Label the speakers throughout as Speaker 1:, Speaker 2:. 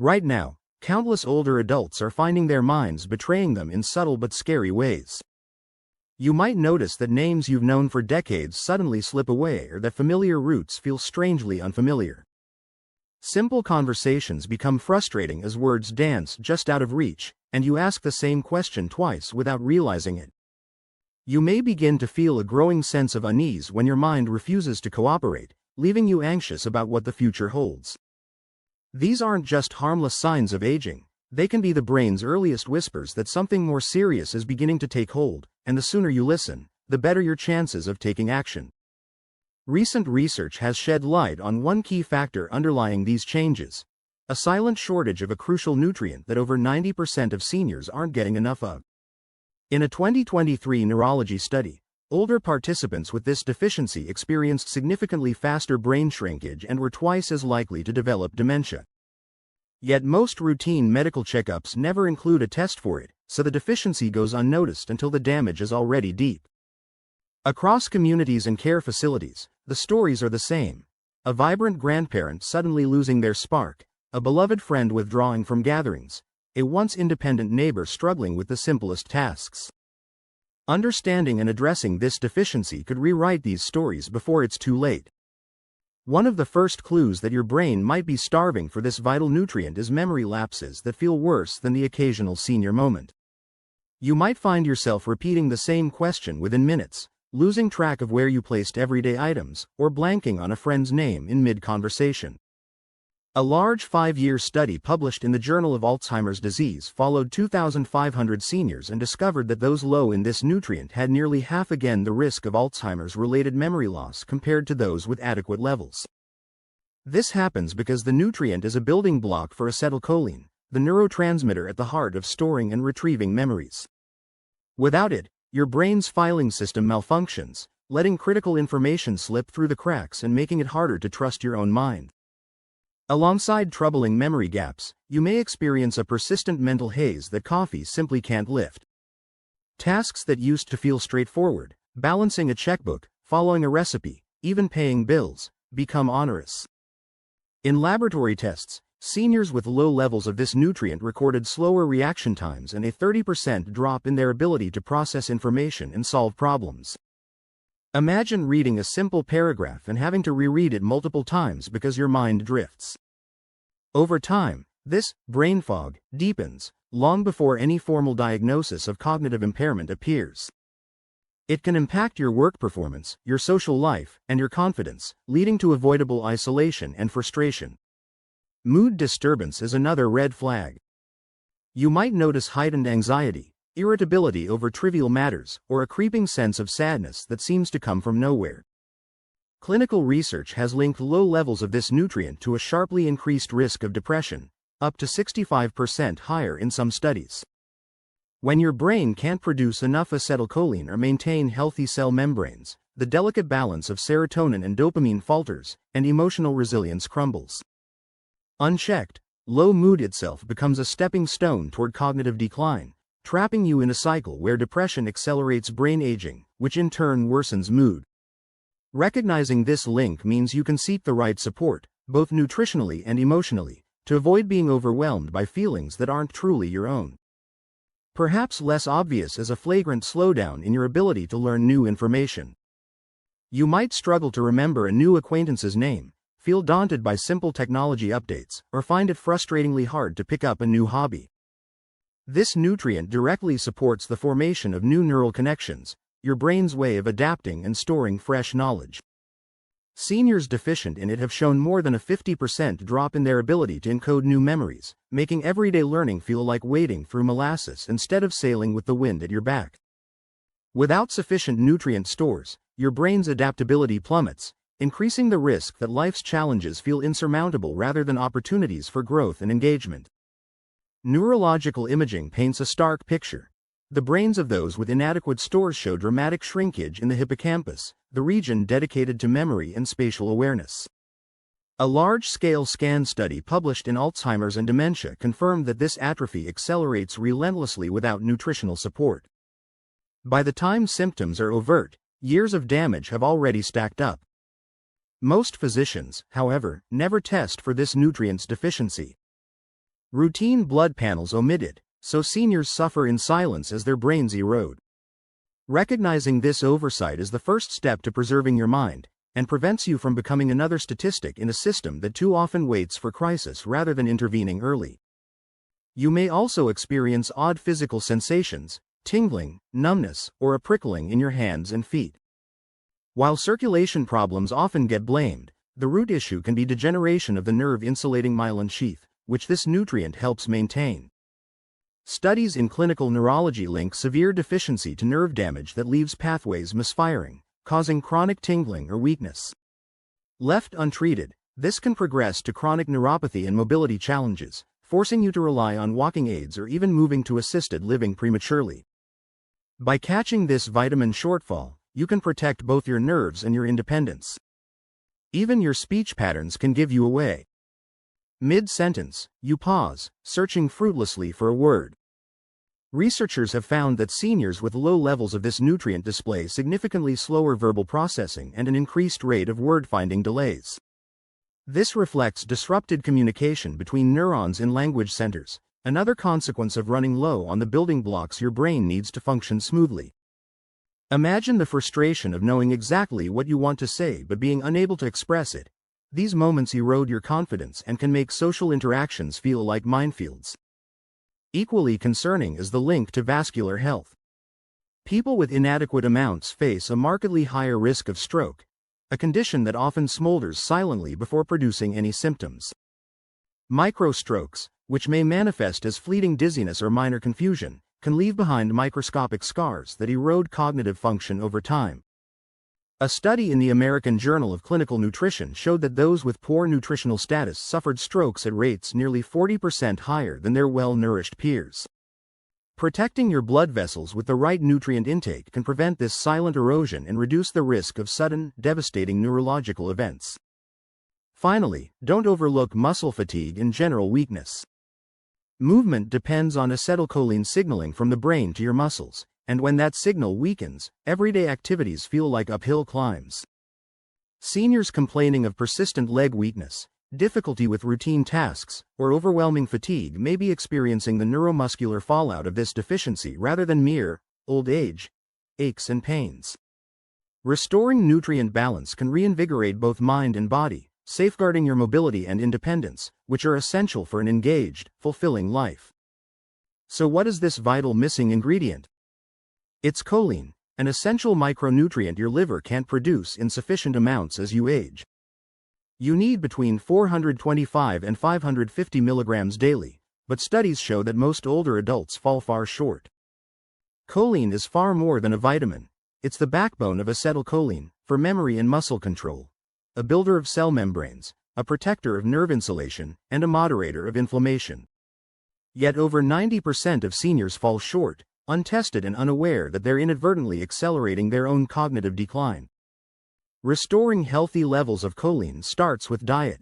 Speaker 1: Right now, countless older adults are finding their minds betraying them in subtle but scary ways. You might notice that names you've known for decades suddenly slip away, or that familiar routes feel strangely unfamiliar. Simple conversations become frustrating as words dance just out of reach, and you ask the same question twice without realizing it. You may begin to feel a growing sense of unease when your mind refuses to cooperate, leaving you anxious about what the future holds. These aren't just harmless signs of aging, they can be the brain's earliest whispers that something more serious is beginning to take hold, and the sooner you listen, the better your chances of taking action. Recent research has shed light on one key factor underlying these changes: a silent shortage of a crucial nutrient that over 90% of seniors aren't getting enough of. In a 2023 neurology study, older participants with this deficiency experienced significantly faster brain shrinkage and were twice as likely to develop dementia. Yet most routine medical checkups never include a test for it, so the deficiency goes unnoticed until the damage is already deep. Across communities and care facilities, the stories are the same: a vibrant grandparent suddenly losing their spark, a beloved friend withdrawing from gatherings, a once independent neighbor struggling with the simplest tasks. Understanding and addressing this deficiency could rewrite these stories before it's too late. One of the first clues that your brain might be starving for this vital nutrient is memory lapses that feel worse than the occasional senior moment. You might find yourself repeating the same question within minutes, losing track of where you placed everyday items, or blanking on a friend's name in mid-conversation. A large 5-year study published in the Journal of Alzheimer's Disease followed 2,500 seniors and discovered that those low in this nutrient had nearly half again the risk of Alzheimer's-related memory loss compared to those with adequate levels. This happens because the nutrient is a building block for acetylcholine, the neurotransmitter at the heart of storing and retrieving memories. Without it, your brain's filing system malfunctions, letting critical information slip through the cracks and making it harder to trust your own mind. Alongside troubling memory gaps, you may experience a persistent mental haze that coffee simply can't lift. Tasks that used to feel straightforward, balancing a checkbook, following a recipe, even paying bills, become onerous. In laboratory tests, seniors with low levels of this nutrient recorded slower reaction times and a 30% drop in their ability to process information and solve problems. Imagine reading a simple paragraph and having to reread it multiple times because your mind drifts. Over time, this brain fog deepens, long before any formal diagnosis of cognitive impairment appears. It can impact your work performance, your social life, and your confidence, leading to avoidable isolation and frustration. Mood disturbance is another red flag. You might notice heightened anxiety, irritability over trivial matters, or a creeping sense of sadness that seems to come from nowhere. Clinical research has linked low levels of this nutrient to a sharply increased risk of depression, up to 65% higher in some studies. When your brain can't produce enough acetylcholine or maintain healthy cell membranes, the delicate balance of serotonin and dopamine falters, and emotional resilience crumbles. Unchecked, low mood itself becomes a stepping stone toward cognitive decline, trapping you in a cycle where depression accelerates brain aging, which in turn worsens mood. Recognizing this link means you can seek the right support, both nutritionally and emotionally, to avoid being overwhelmed by feelings that aren't truly your own. Perhaps less obvious is a flagrant slowdown in your ability to learn new information. You might struggle to remember a new acquaintance's name, feel daunted by simple technology updates, or find it frustratingly hard to pick up a new hobby. This nutrient directly supports the formation of new neural connections, your brain's way of adapting and storing fresh knowledge. Seniors deficient in it have shown more than a 50% drop in their ability to encode new memories, making everyday learning feel like wading through molasses instead of sailing with the wind at your back. Without sufficient nutrient stores, your brain's adaptability plummets, increasing the risk that life's challenges feel insurmountable rather than opportunities for growth and engagement. Neurological imaging paints a stark picture. The brains of those with inadequate stores show dramatic shrinkage in the hippocampus, the region dedicated to memory and spatial awareness. A large-scale scan study published in Alzheimer's and Dementia confirmed that this atrophy accelerates relentlessly without nutritional support. By the time symptoms are overt, years of damage have already stacked up. Most physicians, however, never test for this nutrient's deficiency. Routine blood panels omitted, so seniors suffer in silence as their brains erode. Recognizing this oversight is the first step to preserving your mind, and prevents you from becoming another statistic in a system that too often waits for crisis rather than intervening early. You may also experience odd physical sensations, tingling, numbness, or a prickling in your hands and feet. While circulation problems often get blamed, the root issue can be degeneration of the nerve insulating myelin sheath, which this nutrient helps maintain. Studies in clinical neurology link severe deficiency to nerve damage that leaves pathways misfiring, causing chronic tingling or weakness. Left untreated, this can progress to chronic neuropathy and mobility challenges, forcing you to rely on walking aids or even moving to assisted living prematurely. By catching this vitamin shortfall, you can protect both your nerves and your independence. Even your speech patterns can give you away. Mid-sentence, you pause, searching fruitlessly for a word. Researchers have found that seniors with low levels of this nutrient display significantly slower verbal processing and an increased rate of word-finding delays. This reflects disrupted communication between neurons in language centers, another consequence of running low on the building blocks your brain needs to function smoothly. Imagine the frustration of knowing exactly what you want to say but being unable to express it. These moments erode your confidence and can make social interactions feel like minefields. Equally concerning is the link to vascular health. People with inadequate amounts face a markedly higher risk of stroke, a condition that often smolders silently before producing any symptoms. Microstrokes, which may manifest as fleeting dizziness or minor confusion, can leave behind microscopic scars that erode cognitive function over time. A study in the American Journal of Clinical Nutrition showed that those with poor nutritional status suffered strokes at rates nearly 40% higher than their well-nourished peers. Protecting your blood vessels with the right nutrient intake can prevent this silent erosion and reduce the risk of sudden, devastating neurological events. Finally, don't overlook muscle fatigue and general weakness. Movement depends on acetylcholine signaling from the brain to your muscles, and when that signal weakens, everyday activities feel like uphill climbs. Seniors complaining of persistent leg weakness, difficulty with routine tasks, or overwhelming fatigue may be experiencing the neuromuscular fallout of this deficiency rather than mere old age aches and pains. Restoring nutrient balance can reinvigorate both mind and body, safeguarding your mobility and independence, which are essential for an engaged, fulfilling life. So what is this vital missing ingredient? It's choline, an essential micronutrient your liver can't produce in sufficient amounts as you age. You need between 425 and 550 milligrams daily, but studies show that most older adults fall far short. Choline is far more than a vitamin. It's the backbone of acetylcholine, for memory and muscle control, a builder of cell membranes, a protector of nerve insulation, and a moderator of inflammation. Yet over 90% of seniors fall short, untested and unaware that they're inadvertently accelerating their own cognitive decline. Restoring healthy levels of choline starts with diet.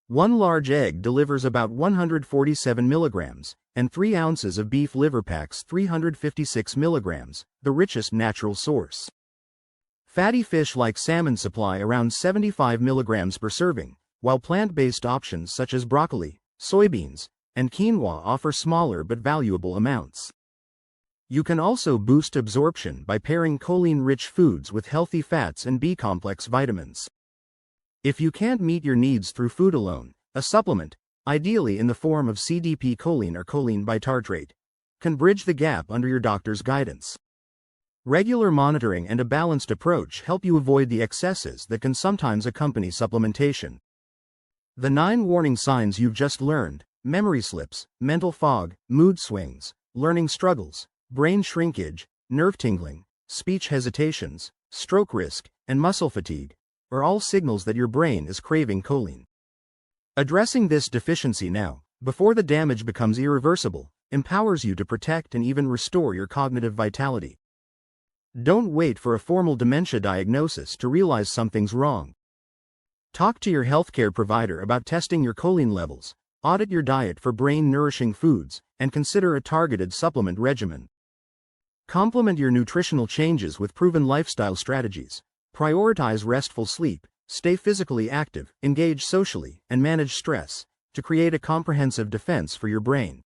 Speaker 1: One large egg delivers about 147 milligrams, and 3 ounces of beef liver packs 356 milligrams, the richest natural source. Fatty fish like salmon supply around 75 milligrams per serving, while plant-based options such as broccoli, soybeans, and quinoa offer smaller but valuable amounts. You can also boost absorption by pairing choline-rich foods with healthy fats and B-complex vitamins. If you can't meet your needs through food alone, a supplement, ideally in the form of CDP choline or choline bitartrate, can bridge the gap under your doctor's guidance. Regular monitoring and a balanced approach help you avoid the excesses that can sometimes accompany supplementation. The 9 warning signs you've just learned: memory slips, mental fog, mood swings, learning struggles, brain shrinkage, nerve tingling, speech hesitations, stroke risk, and muscle fatigue, are all signals that your brain is craving choline. Addressing this deficiency now, before the damage becomes irreversible, empowers you to protect and even restore your cognitive vitality. Don't wait for a formal dementia diagnosis to realize something's wrong. Talk to your healthcare provider about testing your choline levels, audit your diet for brain-nourishing foods, and consider a targeted supplement regimen. Complement your nutritional changes with proven lifestyle strategies. Prioritize restful sleep, stay physically active, engage socially, and manage stress to create a comprehensive defense for your brain.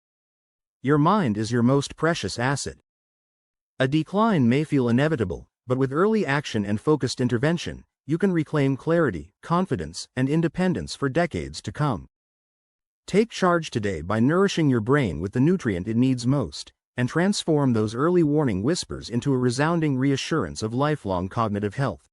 Speaker 1: Your mind is your most precious asset. A decline may feel inevitable, but with early action and focused intervention, you can reclaim clarity, confidence, and independence for decades to come. Take charge today by nourishing your brain with the nutrient it needs most, and transform those early warning whispers into a resounding reassurance of lifelong cognitive health.